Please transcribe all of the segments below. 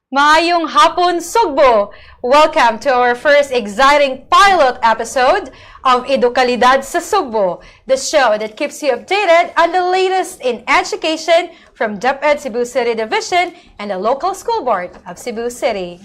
Maayong hapon, Sugbo! Welcome to our first exciting pilot episode of Edukalidad sa Sugbo, the show that keeps you updated on the latest in education from DepEd Cebu City Division and the local school board of Cebu City.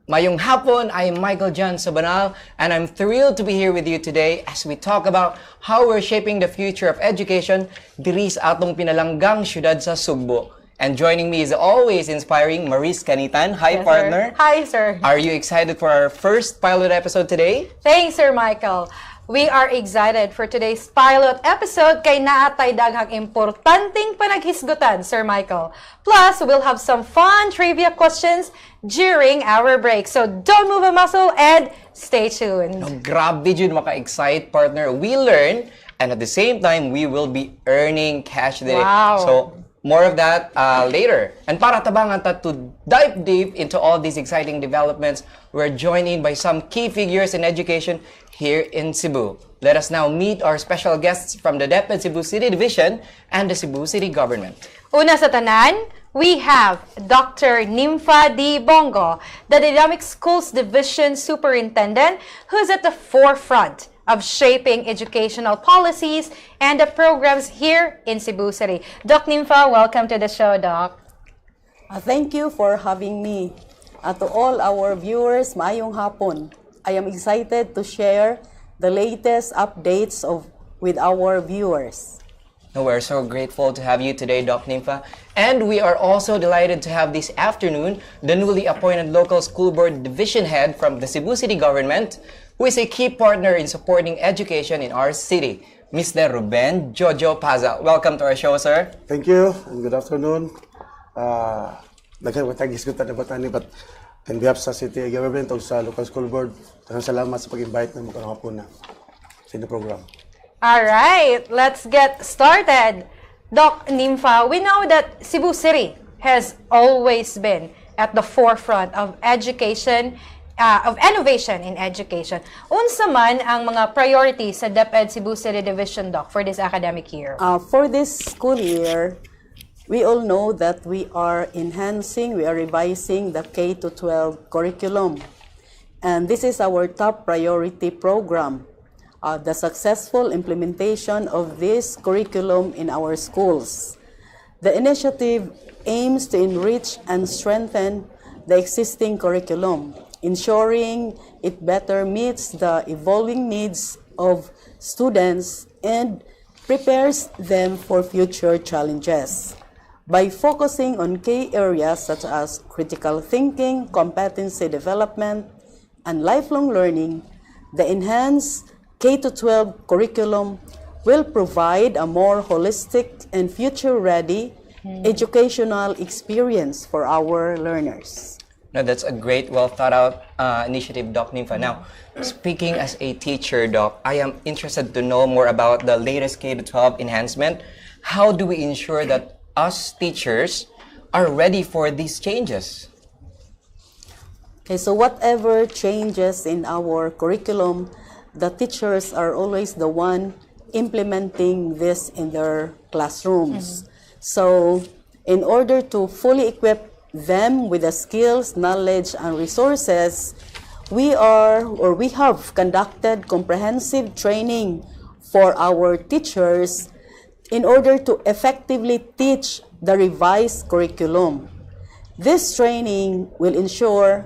Mayong hapon, I'm Michael John Sabanal, and I'm thrilled to be here with you today as we talk about how we're shaping the future of education diri sa atong pinalanggang syudad sa Sugbo. And joining me is always inspiring Mariz Canitan. Hi, yes, partner. Sir. Hi, sir. Are you excited for our first pilot episode today? Thanks, Sir Michael. We are excited for today's pilot episode kay naatay daghang importanteng panaghisgutan, Sir Michael. Plus, we'll have some fun trivia questions during our break. So don't move a muscle and stay tuned. No, grabe jud maka-excite, partner. We learn, and at the same time, we will be earning cash today. Wow. So, more of that later. And para tabangan ta to dive deep into all these exciting developments, we're joined by some key figures in education here in Cebu. Let us now meet our special guests from the DepEd Cebu City Division and the Cebu City Government. Una sa tanan, we have Dr. Nimfa D. Bongo, the Dynamic Schools Division Superintendent, who's at the forefront of shaping educational policies and the programs here in Cebu City. Doc Nimfa, welcome to the show, Doc. Thank you for having me. To all our viewers, maayong hapon. I am excited to share the latest updates with our viewers. We're so grateful to have you today, Doc Nimfa. And we are also delighted to have this afternoon the newly appointed local school board division head from the Cebu City Government, who is a key partner in supporting education in our city, Mr. Ruben Jojo Paza. Welcome to our show, sir. Thank you, and good afternoon. Nagkatagis-gutan na batani, but on behalf sa city government o sa local school board, salamat sa pag-invite na magkakapuna sa inyong program. All right, let's get started. Doc Nimfa, we know that Cebu City has always been at the forefront of education, of innovation in education. Unsa man ang mga priorities sa DepEd Cebu City Division, Doc, for this academic year? For this school year, we all know that we are revising the K-12 curriculum. And this is our top priority program. The successful implementation of this curriculum in our schools. The initiative aims to enrich and strengthen the existing curriculum, ensuring it better meets the evolving needs of students and prepares them for future challenges. By focusing on key areas such as critical thinking, competency development, and lifelong learning, the enhanced K-12 curriculum will provide a more holistic and future-ready educational experience for our learners. No, that's a great, well-thought-out initiative, Doc Nimfa. Now, speaking as a teacher, Doc, I am interested to know more about the latest K-12 enhancement. How do we ensure that us teachers are ready for these changes? Okay, so whatever changes in our curriculum, the teachers are always the one implementing this in their classrooms. So, in order to fully equip them with the skills, knowledge, and resources, we have conducted comprehensive training for our teachers in order to effectively teach the revised curriculum. This training will ensure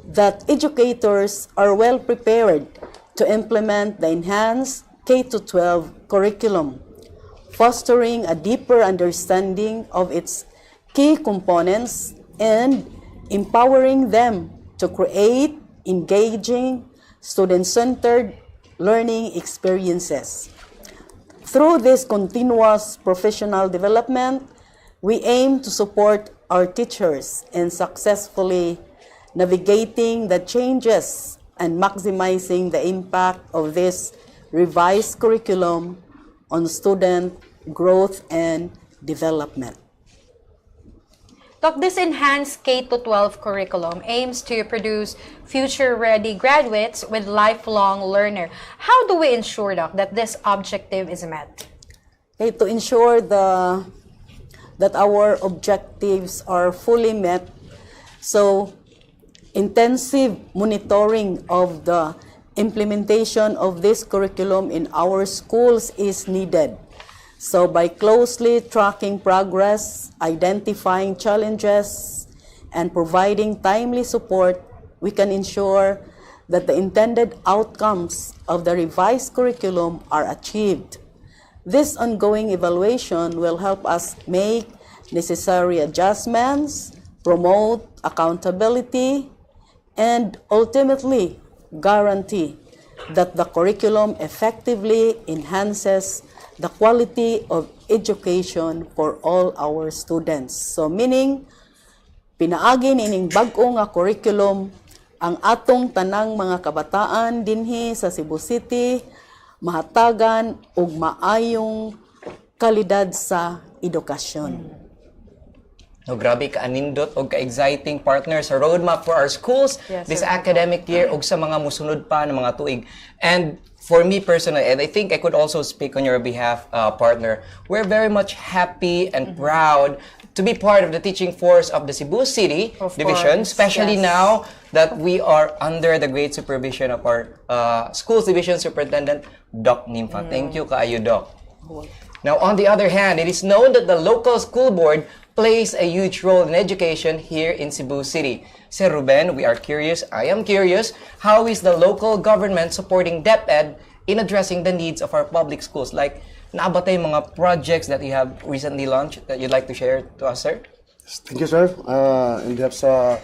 that educators are well prepared to implement the enhanced K-12 curriculum, fostering a deeper understanding of its key components and empowering them to create engaging, student-centered learning experiences. Through this continuous professional development, we aim to support our teachers in successfully navigating the changes and maximizing the impact of this revised curriculum on student growth and development. Doc, this enhanced K-12 curriculum aims to produce future-ready graduates with lifelong learner. How do we ensure, Doc, that this objective is met? Okay, to ensure that our objectives are fully met, So, intensive monitoring of the implementation of this curriculum in our schools is needed. So, by closely tracking progress, identifying challenges, and providing timely support, we can ensure that the intended outcomes of the revised curriculum are achieved. This ongoing evaluation will help us make necessary adjustments, promote accountability, and ultimately guarantee that the curriculum effectively enhances the quality of education for all our students. So meaning, pinaagi nining bag-o nga curriculum ang atong tanang mga kabataan dinhi sa Cebu City mahatagan og maayong kalidad sa edukasyon. No, grabe ka-anindot o ka-exciting partner sa roadmap for our schools this academic year o sa mga musunod pa ng mga tuig. And for me personally, and I think I could also speak on your behalf, partner, we're very much happy and proud to be part of the teaching force of the Cebu City Division, especially now that we are under the great supervision of our Schools Division Superintendent, Doc Nimfa. Thank you, kaayo, Doc. Now, on the other hand, it is known that the local school board plays a huge role in education here in Cebu City. Sir Ruben, we are curious, I am curious, how is the local government supporting DepEd in addressing the needs of our public schools? Like, naabatay mga projects that you have recently launched that you'd like to share to us, sir? Thank you, sir. In behalf sa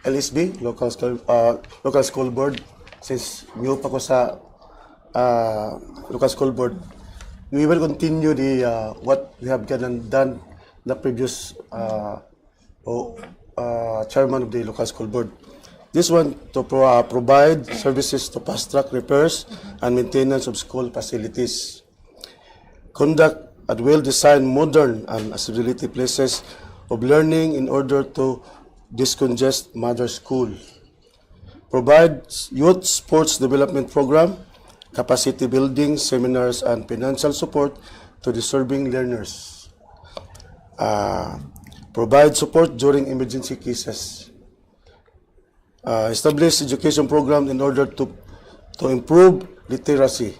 LSB, local school board, since new pa ko sa local school board, we will continue the what we have done the previous chairman of the local school board. This one to provide services to fast-track repairs and maintenance of school facilities. Conduct and well-designed modern and accessibility places of learning in order to decongest mother school. Provide youth sports development program, capacity building, seminars, and financial support to deserving learners. Provide support during emergency cases. Establish education program in order to improve literacy.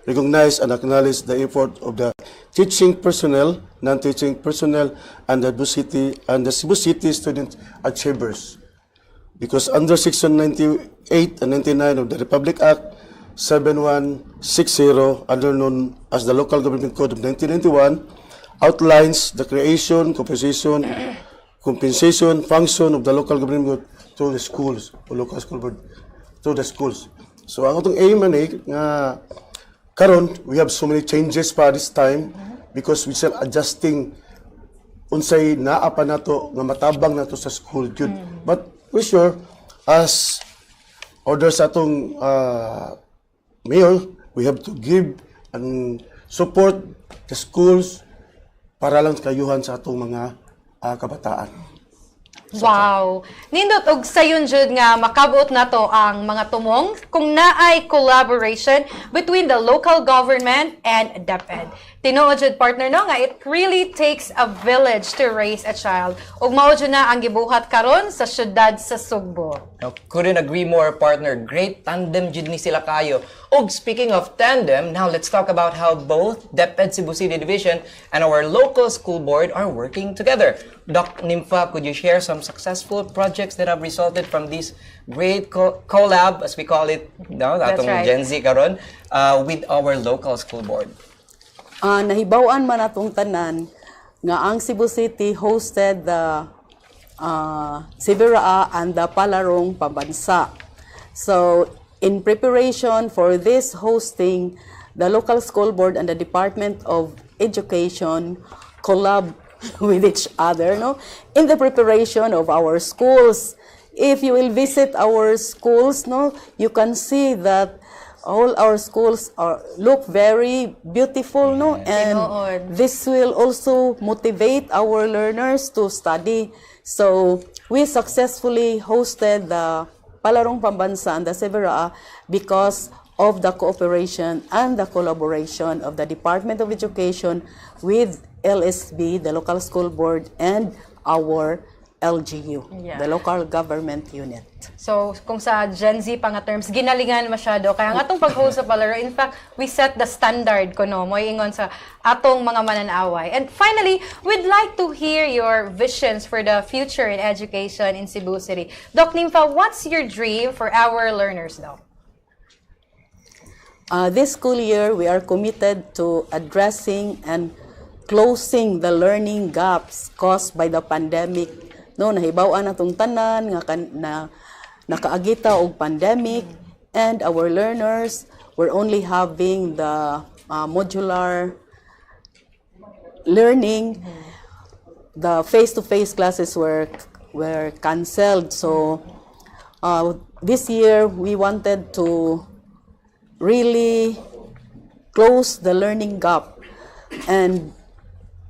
Recognize and acknowledge the effort of the teaching personnel, non-teaching personnel, and the Cebu City Student Achievers. Because under Section 98 and 99 of the Republic Act 7160, other known as the Local Government Code of 1991, outlines the creation, compensation, function of the local government to the schools, o local school board, to the schools. So, ang atong aim nga karon, we have so many changes pa this time because we still adjusting unsay naa pa nato nga matabang nato sa school yun. But we sure, as order sa atong mayor, we have to give and support the schools para lang kayuhan sa atong mga kabataan. Wow! Nindot og sayon jud nga makabuot nato ang mga tumong kung naay collaboration between the local government and DepEd. Tinuod jud partner no nga it really takes a village to raise a child. Ug mao jud na ang gibuhat karon sa syudad sa Sugbo. No, couldn't agree more, partner. Great tandem jud ni sila kayo. Og speaking of tandem, now let's talk about how both DepEd Cebu City Division and our local school board are working together. Doc Nimfa, could you share some successful projects that have resulted from this great collab, as we call it, no, atong Gen Z karon, with our local school board? Nahibawan man atong tanan nga ang Cebu City hosted the Sibera and the Palarong Pambansa. So, in preparation for this hosting, the local school board and the Department of Education collab with each other, no? In the preparation of our schools. If you will visit our schools, no, you can see that all our schools look very beautiful, no? And this will also motivate our learners to study. So, we successfully hosted the Palarong Pambansa and the Sibera because of the cooperation and the collaboration of the Department of Education with LSB, the local school board, and our LGU, Yeah. the local government unit. So, kung sa Gen Z pa nga terms, ginalingan masyado. Kaya nga itong pag-host sa Ballar, in fact, we set the standard ko, no? Mo ingon sa atong mga mananaway. And finally, we'd like to hear your visions for the future in education in Cebu City. Doc Nimfa, what's your dream for our learners, though? This school year, we are committed to addressing and closing the learning gaps caused by the pandemic. No, nahibaw-an natong tanan nga nakaagita og pandemic, and our learners were only having the modular learning. The face-to-face classes were canceled. So this year we wanted to really close the learning gap, and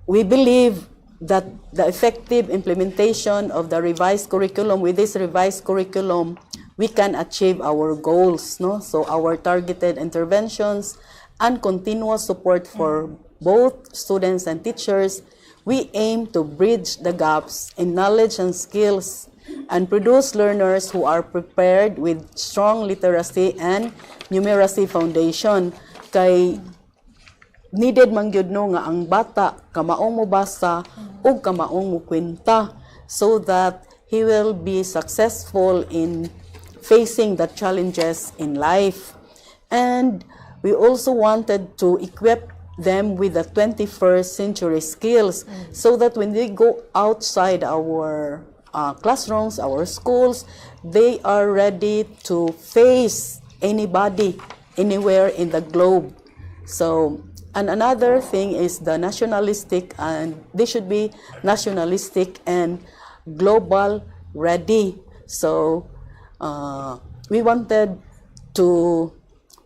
we believe that the effective implementation of the revised curriculum, with this revised curriculum, we can achieve our goals, no? So our targeted interventions and continuous support for both students and teachers, we aim to bridge the gaps in knowledge and skills and produce learners who are prepared with strong literacy and numeracy foundation. Kay needed man gyud no nga ang bata kamaong mo basa ug kamaong mo kwenta, so that he will be successful in facing the challenges in life. And we also wanted to equip them with the 21st century skills, so that when they go outside our classrooms, our schools, they are ready to face anybody anywhere in the globe. So, and another thing is the nationalistic, and they should be nationalistic and global ready. So we wanted to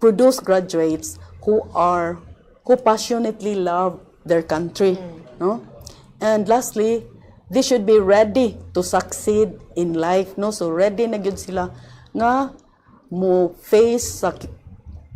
produce graduates who passionately love their country, no? And lastly, they should be ready to succeed in life, no? So ready na gyud sila nga mo face sa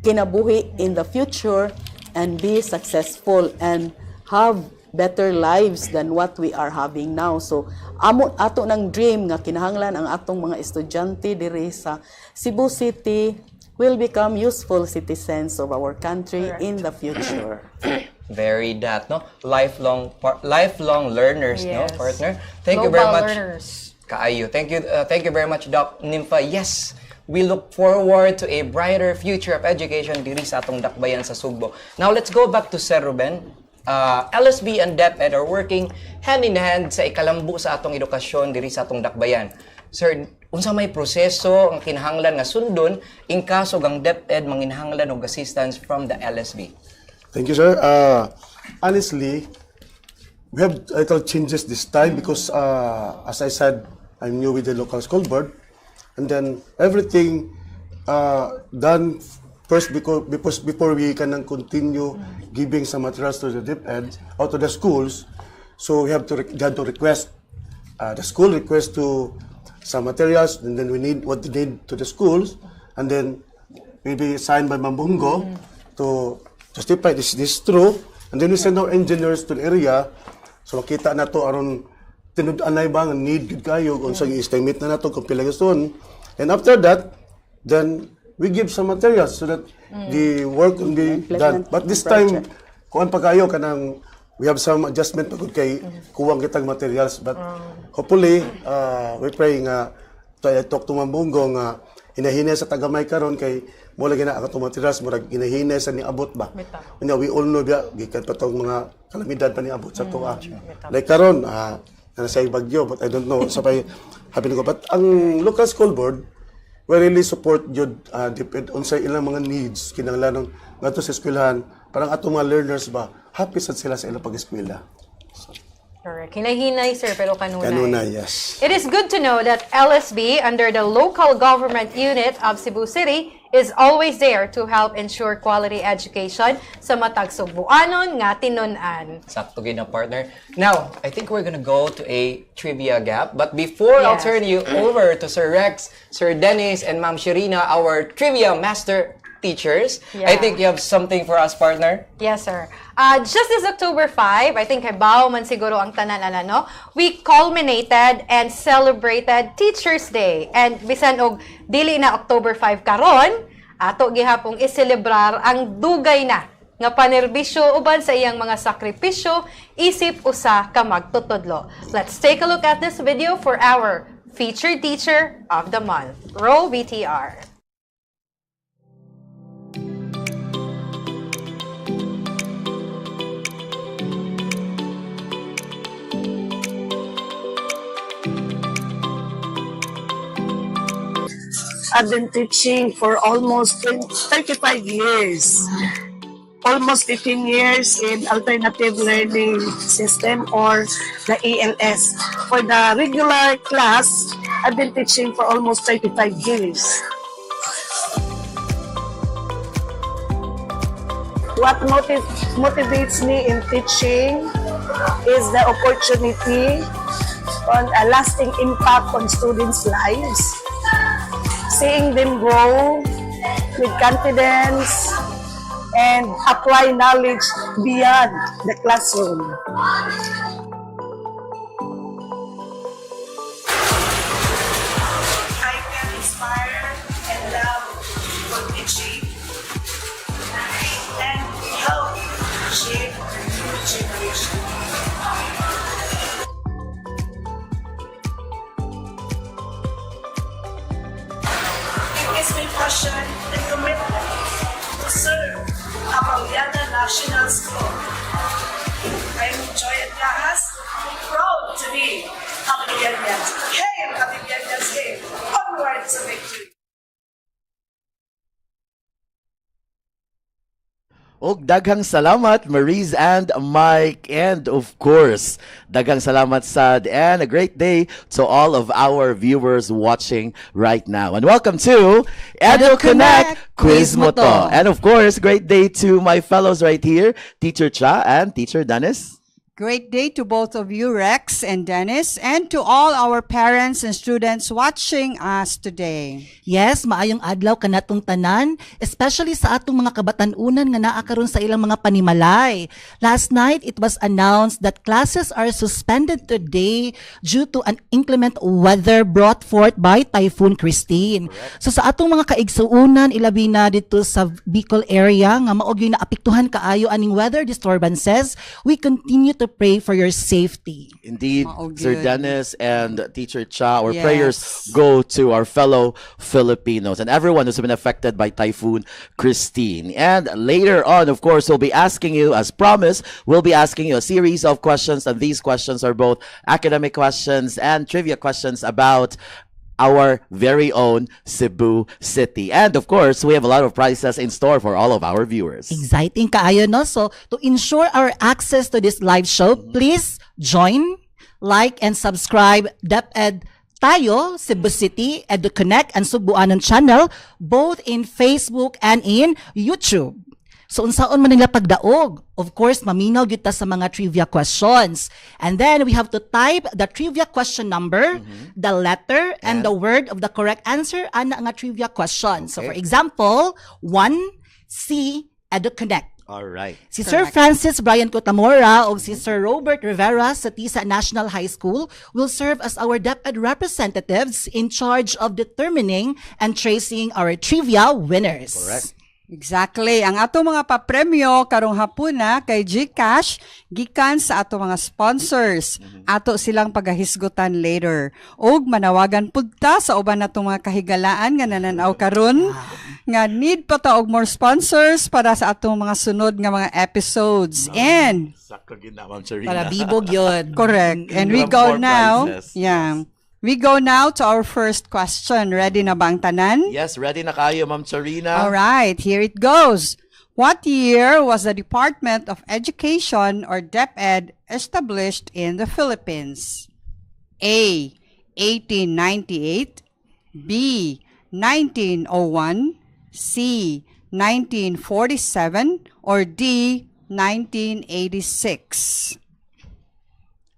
kinabuhi in the future and be successful and have better lives than what we are having now. So ato ng dream nga kinahanglan ang atong mga estudyante diri sa Cebu City will become useful citizens of our country in the future. Very that, no? Lifelong learners, Yes. no, partner? Thank you Global very much. learners. Kaayo. Thank you very much, Doc Nimfa. Yes, we look forward to a brighter future of education diri sa atong dakbayan sa Sugbo. Now, let's go back to Sir Ruben. LSB and DepEd are working hand in hand sa ikalambu sa atong edukasyon diri sa atong dakbayan. Sir, unsa may proseso ang kinahanglan nga sundon in kaso ang DepEd manginahanglan og assistance from the LSB? Thank you, sir. Honestly, we have little changes this time because, as I said, I'm new with the local school board, and then everything done first before we can continue giving some materials to the DepEd or to the schools. So we have to request the school request to some materials, and then we need what they need to the schools, and then will be signed by Bongo to justify this is true, and then we send our engineers to the area, so makita na to aron tinud-anay ba nga need gid kayo unsa i-estimate na nato kung pila gusto. And after that, then we give some materials so that the work can be done. But this time, kuan pa kayo kanang we have some adjustment pagod kay kuwang kitang materials, but hopefully we pray nga talk to Bongo nga hinahine sa tagamay karon kay mo lagi na ato materials murag hinahine sa niabot ba. We all know biya gikan pa tong mga kalamidad pa niabot sa tuwa. Like karon nasa bagyo, but I don't know sa pay happy ko. But ang local school board we really support jud DepEd unsay ilang mga needs kinahanglan ngadto sa eskwelahan, parang ato mga learners ba happy sad sila sa ilang pag-eskwela. Correct. Hinay-hinay, sir, pero kanunay. Kanunay, yes. It is good to know that LSB, under the local government unit of Cebu City, is always there to help ensure quality education sa matag Sugboanon nga tinun-an. Sakto gid na, partner. Now, I think we're gonna go to a trivia gap. But before I'll turn you over to Sir Rex, Sir Dennis, and Ma'am Cherina, our trivia master, teachers. Yeah. I think you have something for us, partner. Yes, sir. Just this October 5, I think habaw man siguro ang tanan no? We culminated and celebrated Teachers Day. And bisan og dili na October 5 karon, ato gihapong iselebrar ang dugay na nga panerbisyo uban sa iyang mga sakripisyo isip usa ka magtutudlo. Let's take a look at this video for our featured teacher of the month. Roll VTR. I've been teaching for almost 35 years. Almost 15 years in alternative learning system or the ALS. For the regular class, I've been teaching for almost 35 years. What motivates me in teaching is the opportunity on a lasting impact on students' lives. Seeing them grow with confidence and apply knowledge beyond the classroom. I can inspire and love for teaching and help shape the new generation. It is my passion and commitment to serve Apauliana National School. I'm Joy at Lahas, proud to be Apaulianians. Hail Apaulianians, hail! Onward to victory! Og daghang salamat Mariz and Mike, and of course daghang salamat sad, and a great day to all of our viewers watching right now. And welcome to EduConnect Quiz Mo To. And of course, great day to my fellows right here, Teacher Cha and Teacher Dennis. Great day to both of you, Rex and Dennis, and to all our parents and students watching us today. Yes, maayong adlaw kanatong tanan, especially sa atong mga kabatan-unan nga naa karon sa ilang mga panimalay. Last night, it was announced that classes are suspended today due to an inclement weather brought forth by Typhoon Christine. So sa atong mga kaigsuunan, ilabi na dito sa Bicol area nga maog yung naapektuhan kaayo aning weather disturbances, we continue to pray for your safety. Indeed, Sir good. Dennis and Teacher Cha, our Yes. prayers go to our fellow Filipinos and everyone who's been affected by Typhoon Christine. And later on, of course, we'll be asking you, as promised, we'll be asking you a series of questions, and these questions are both academic questions and trivia questions about our very own Cebu City. And of course, we have a lot of prizes in store for all of our viewers. Exciting kaayo, no? So, to ensure our access to this live show, please join, like, and subscribe DepEd Tayo, Cebu City, EduConnect, and Sugboanon channel, both in Facebook and in YouTube. So, unsaon man nila pagdaog? Of course, maminaw gyud ta sa mga trivia questions. And then, we have to type the trivia question number, the letter, and the word of the correct answer ana nga trivia question. So, for example, 1C, EduConnect. All right. Si Sir Francis Brian Cotamora o si Sir Robert Rivera sa TISA National High School will serve as our DepEd representatives in charge of determining and tracing our trivia winners. Correct. Exactly. Ang ato mga papremyo karong hapuna kay GCash gikan sa ato mga sponsors. Ato silang pagahisgutan later. Og manawagan pud ta sa uban natong mga kahigalaan nga nananaw karon nga need pa ta og more sponsors para sa atong mga sunod nga mga episodes. And Sakto gid na, Ma'am Cherina. Para bibog yun. correct. And we have go more now. prizes. Yeah. We go now to our first question. Ready na ba ang tanan? Yes, ready na kayo, Ma'am Cherina. All right, here it goes. What year was the Department of Education or DepEd established in the Philippines? A. 1898, B. 1901, C. 1947, or D. 1986?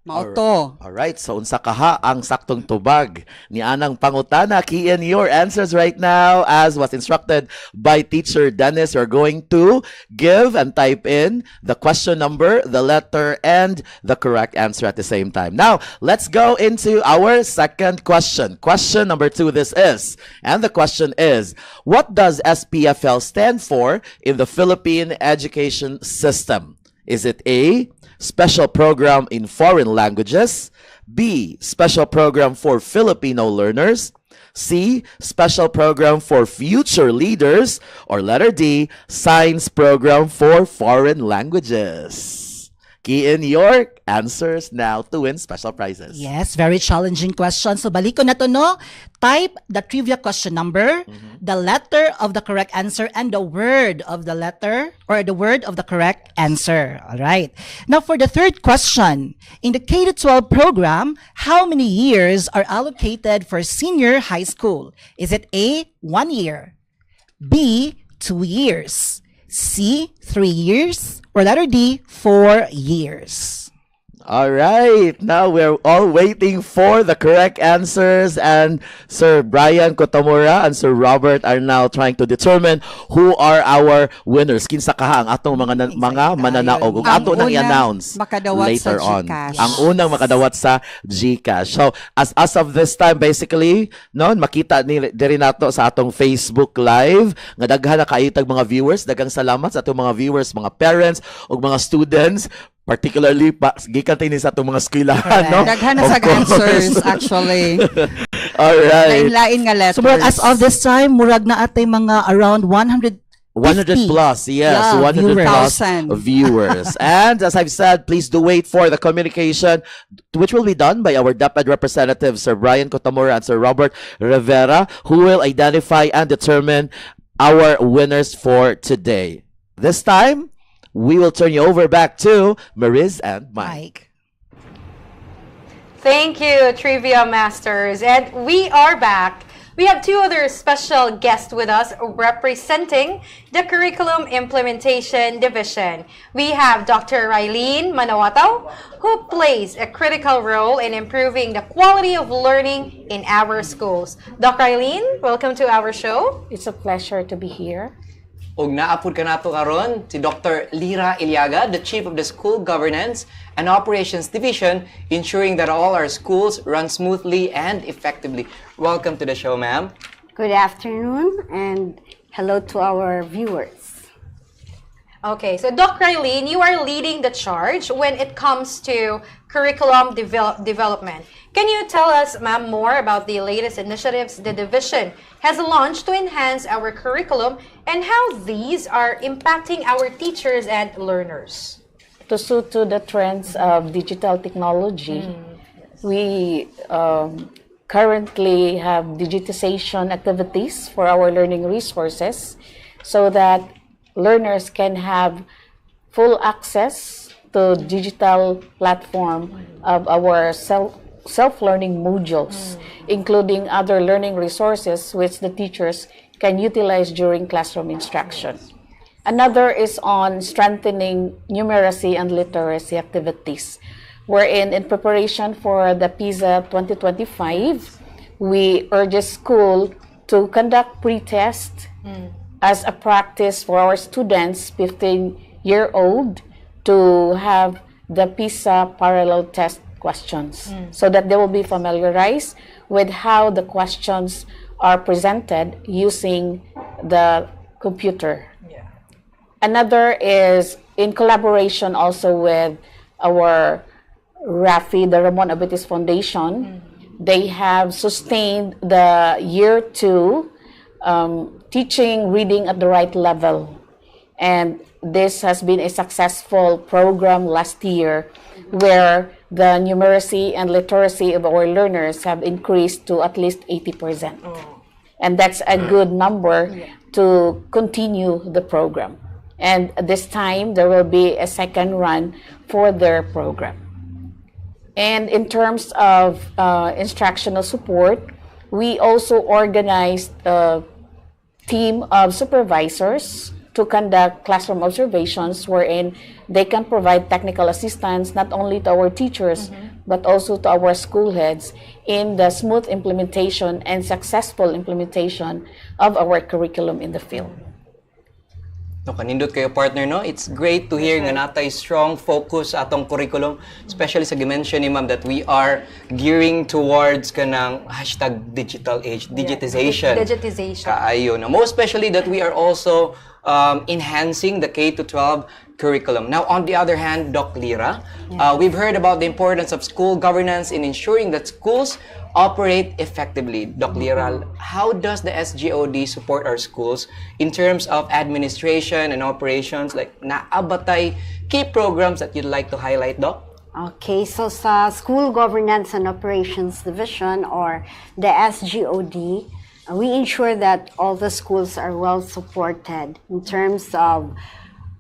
Mauto. Alright, so unsa kaha ang saktong tubag ni anang pangutana? Key in your answers right now as was instructed by Teacher Dennis. You're going to give and type in the question number, the letter, and the correct answer at the same time. Now, let's go into our second question. Question number 2, this is. And the question is, what does SPFL stand for in the Philippine education system? Is it A, Special Program in Foreign Languages, B, Special Program for Filipino Learners, C, Special Program for Future Leaders, or letter D, Science Program for Foreign Languages? Key in your answers now to win special prizes. Yes, very challenging question. So balik ko na to, no? Type the trivia question number, the letter of the correct answer, and the word of the letter or the word of the correct answer. All right. Now for the third question, in the K-12 program, how many years are allocated for senior high school? Is it A, 1 year, B, 2 years, C, 3 years, or letter D, 4 years? All right, now we're all waiting for the correct answers, and Sir Brian Kotamura and Sir Robert are now trying to determine who are our winners. Kinsa kaha ang atong mga mananaog ug ato nang i-announce later on. Ang unang makadawat sa GCash. So as of this time, basically, no, makita ni diri nato sa atong Facebook Live nga daghan na kaayong mga viewers. Daghang salamat sa atong mga viewers, mga parents ug mga students. Particularly, gikan tayo sa itong mga eskwelahan, no? Daghan na sa answers, actually. Alright. Lain-lain nga letters. So, murag as of this time, murag na atay mga around 100 plus, yes, 100 plus viewers. And as I've said, please do wait for the communication, which will be done by our DepEd representatives, Sir Brian Kotamura and Sir Robert Rivera, who will identify and determine our winners for today. This time, we will turn you over back to Mariz and Mike. Thank you, Trivia Masters. And we are back. We have two other special guests with us representing the Curriculum Implementation Division. We have Dr. Raylene Manawatao, who plays a critical role in improving the quality of learning in our schools. Dr. Raylene, welcome to our show. It's a pleasure to be here. Ug naapod ka nato karon si Dr. Lyra, the Chief of the School Governance and Operations Division, ensuring that all our schools run smoothly and effectively. Welcome to the show, ma'am. Good afternoon and hello to our viewers. Okay, so Dr. Raylene, you are leading the charge when it comes to curriculum development. Can you tell us, ma'am, more about the latest initiatives the division has launched to enhance our curriculum and how these are impacting our teachers and learners? To suit to the trends of digital technology, we currently have digitization activities for our learning resources so that learners can have full access to digital platform of our self-learning modules, including other learning resources which the teachers can utilize during classroom instruction. Another is on strengthening numeracy and literacy activities, wherein in preparation for the PISA 2025, we urge school to conduct pre-test as a practice for our students 15-year-old to have the PISA parallel test questions so that they will be familiarized with how the questions are presented using the computer. Another is in collaboration also with our RAFI, the Ramon Abetis Foundation. They have sustained the year 2 teaching reading at the right level. And this has been a successful program last year where the numeracy and literacy of our learners have increased to at least 80%. And that's a good number to continue the program. And this time, there will be a second run for their program. And in terms of instructional support, we also organized a team of supervisors to conduct classroom observations wherein they can provide technical assistance not only to our teachers but also to our school heads in the smooth implementation and successful implementation of our curriculum in the field. No, kanindot kayo partner, no? It's great to hear nga natay strong focus sa atong curriculum, especially sa gimension ni ma'am that we are gearing towards kanang hashtag digital age, digitization. Digitization. Kaayo na. Most especially that we are also enhancing the K-12 curriculum. Now, on the other hand, Doc Lyra, we've heard about the importance of school governance in ensuring that schools operate effectively. Doc Lyra, how does the SGOD support our schools in terms of administration and operations? Like, naabatay key programs that you'd like to highlight, Doc? Okay, so sa School Governance and Operations Division, or the SGOD, we ensure that all the schools are well supported in terms of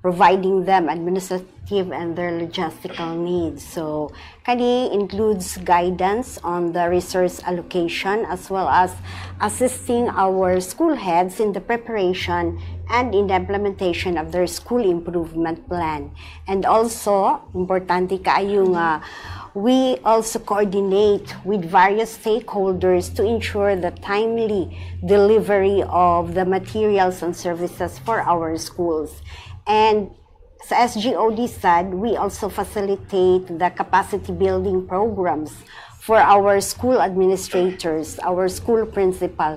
providing them administrative and their logistical needs. So, kani includes guidance on the resource allocation as well as assisting our school heads in the preparation and in the implementation of their school improvement plan. And also, importante kaayo nga, we also coordinate with various stakeholders to ensure the timely delivery of the materials and services for our schools. And sa SGOD side, we also facilitate the capacity building programs for our school administrators, our school principal,